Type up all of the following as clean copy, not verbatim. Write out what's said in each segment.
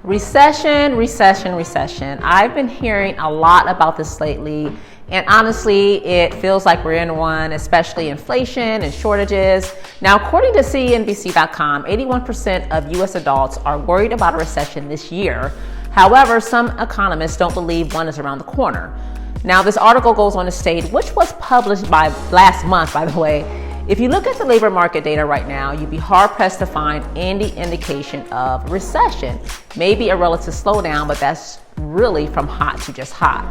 Recession, recession, recession. I've been hearing a lot about this lately, and honestly, it feels like we're in one, especially inflation and shortages. Now, according to CNBC.com, 81% of U.S. adults are worried about a recession this year. However, some economists don't believe one is around the corner. Now, this article goes on to state, which was published by last month, by the way, if you look at the labor market data right now, you'd be hard-pressed to find any indication of recession. Maybe a relative slowdown, but that's really from hot to just hot.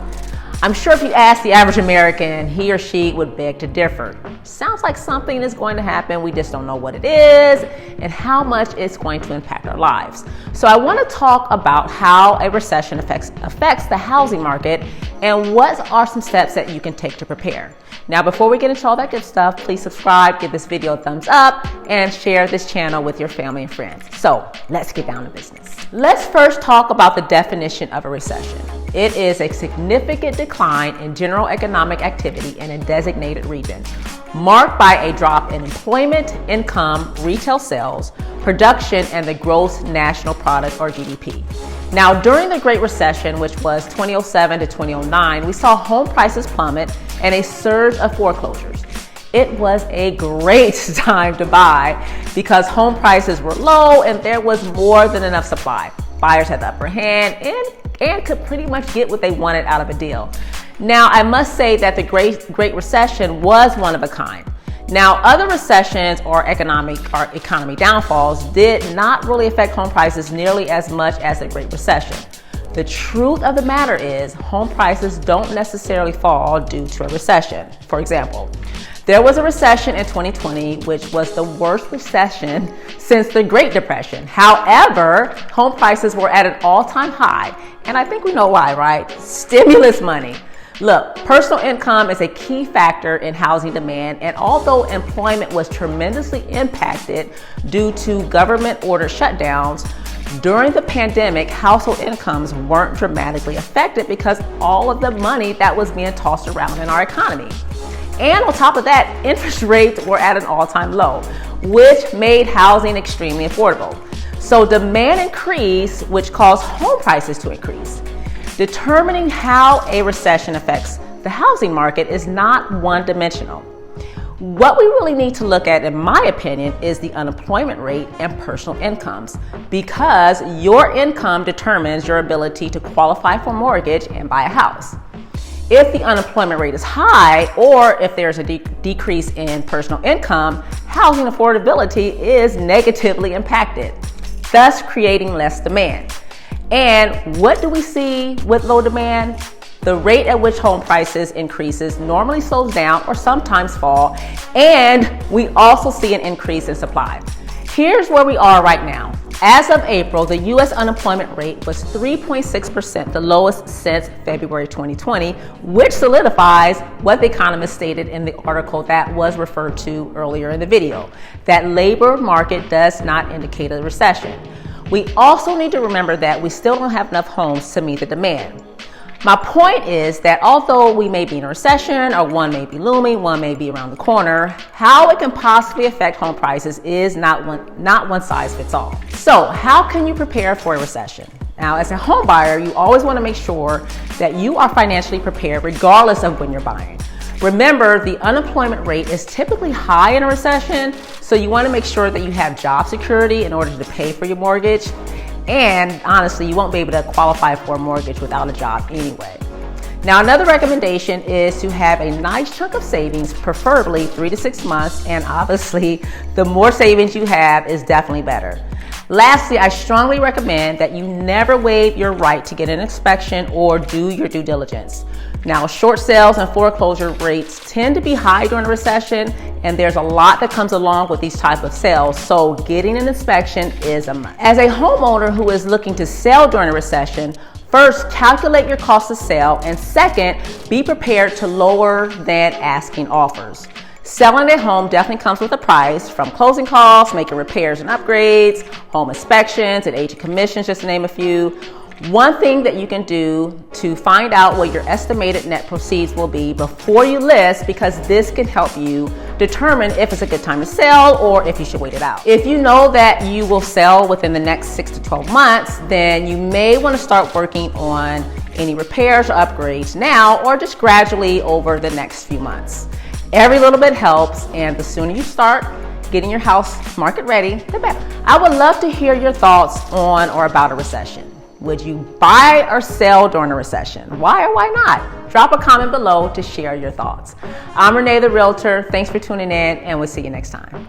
I'm sure if you ask the average American, he or she would beg to differ. Sounds like something is going to happen, we just don't know what it is and how much it's going to impact our lives. So I want to talk about how a recession affects the housing market and what are some steps that you can take to prepare. Now, before we get into all that good stuff, please subscribe, give this video a thumbs up, and share this channel with your family and friends. So let's get down to business. Let's first talk about the definition of a recession. It is a significant decline in general economic activity in a designated region, marked by a drop in employment, income, retail sales, production, and the gross national product, or GDP. Now, during the Great Recession, which was 2007 to 2009, we saw home prices plummet and a surge of foreclosures. It was a great time to buy because home prices were low and there was more than enough supply. Buyers had the upper hand and could pretty much get what they wanted out of a deal. Now, I must say that the Great Recession was one of a kind. Now, other recessions or economy downfalls did not really affect home prices nearly as much as the Great Recession. The truth of the matter is, home prices don't necessarily fall due to a recession. For example, there was a recession in 2020, which was the worst recession since the Great Depression. However, home prices were at an all-time high, and I think we know why, right? Stimulus money. Look, personal income is a key factor in housing demand, and although employment was tremendously impacted due to government-ordered shutdowns, during the pandemic, household incomes weren't dramatically affected because all of the money that was being tossed around in our economy. And on top of that, interest rates were at an all-time low, which made housing extremely affordable. So demand increased, which caused home prices to increase. Determining how a recession affects the housing market is not one-dimensional. What we really need to look at, in my opinion, is the unemployment rate and personal incomes, because your income determines your ability to qualify for a mortgage and buy a house. If the unemployment rate is high, or if there's a decrease in personal income, housing affordability is negatively impacted, thus creating less demand. And what do we see with low demand? The rate at which home prices increases normally slows down or sometimes fall, and we also see an increase in supply. Here's where we are right now. As of April, the U.S. unemployment rate was 3.6%, the lowest since February 2020, which solidifies what the economist stated in the article that was referred to earlier in the video, that labor market does not indicate a recession. We also need to remember that we still don't have enough homes to meet the demand. My point is that although we may be in a recession, or one may be looming, one may be around the corner, how it can possibly affect home prices is not one size fits all. So how can you prepare for a recession? Now, as a home buyer, you always want to make sure that you are financially prepared regardless of when you're buying. Remember, the unemployment rate is typically high in a recession, so you want to make sure that you have job security in order to pay for your mortgage. And honestly, you won't be able to qualify for a mortgage without a job anyway. Now, another recommendation is to have a nice chunk of savings, preferably 3 to 6 months, and obviously, the more savings you have is definitely better. Lastly, I strongly recommend that you never waive your right to get an inspection or do your due diligence. Now, short sales and foreclosure rates tend to be high during a recession, and there's a lot that comes along with these type of sales, so getting an inspection is a must. As a homeowner who is looking to sell during a recession, first, calculate your cost of sale, and second, be prepared to lower than asking offers. Selling a home definitely comes with a price, from closing costs, making repairs and upgrades, home inspections, and agent commissions, just to name a few. One thing that you can do to find out what your estimated net proceeds will be before you list, because this can help you determine if it's a good time to sell or if you should wait it out. If you know that you will sell within the next 6 to 12 months, then you may want to start working on any repairs or upgrades now, or just gradually over the next few months. Every little bit helps, and the sooner you start getting your house market ready, the better. I would love to hear your thoughts on or about a recession. Would you buy or sell during a recession? Why or why not? Drop a comment below to share your thoughts. I'm Renee the Realtor. Thanks for tuning in, and we'll see you next time.